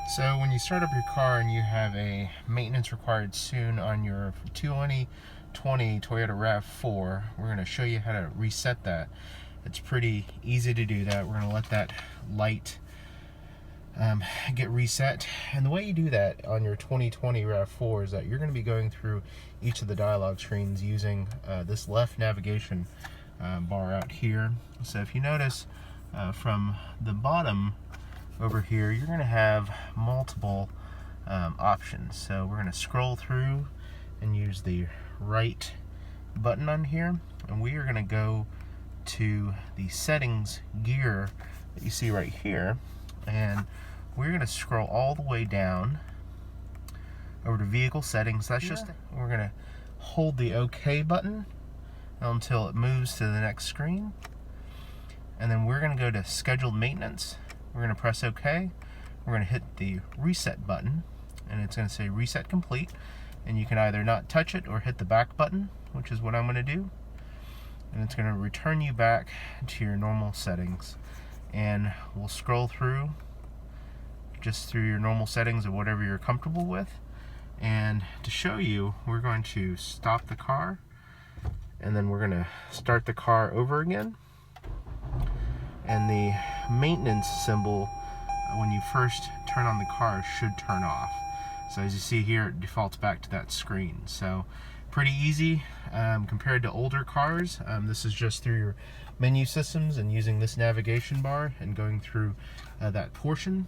So when you start up your car and you have a maintenance required soon on your 2020 Toyota RAV4, we're going to show you how to reset that. It's pretty easy to do that. We're going to let that light get reset. And the way you do that on your 2020 RAV4 is that you're going to be going through each of the dialog screens using this left navigation bar out here. So if you notice from the bottom over here, you're going to have multiple options. So we're going to scroll through and use the right button on here, and we are going to go to the settings gear that you see right here, and we're going to scroll all the way down over to vehicle settings. That's just, we're going to hold the OK button until it moves to the next screen, and then we're going to go to scheduled maintenance. We're going to press OK. We're going to hit the reset button, and it's going to say reset complete, and you can either not touch it or hit the back button, which is what I'm going to do, and it's going to return you back to your normal settings. And we'll scroll through just through your normal settings of whatever you're comfortable with, and to show you, we're going to stop the car, and then we're going to start the car over again. And the maintenance symbol, when you first turn on the car, should turn off. So as you see here, it defaults back to that screen. So pretty easy compared to older cars. This is just through your menu systems and using this navigation bar and going through that portion.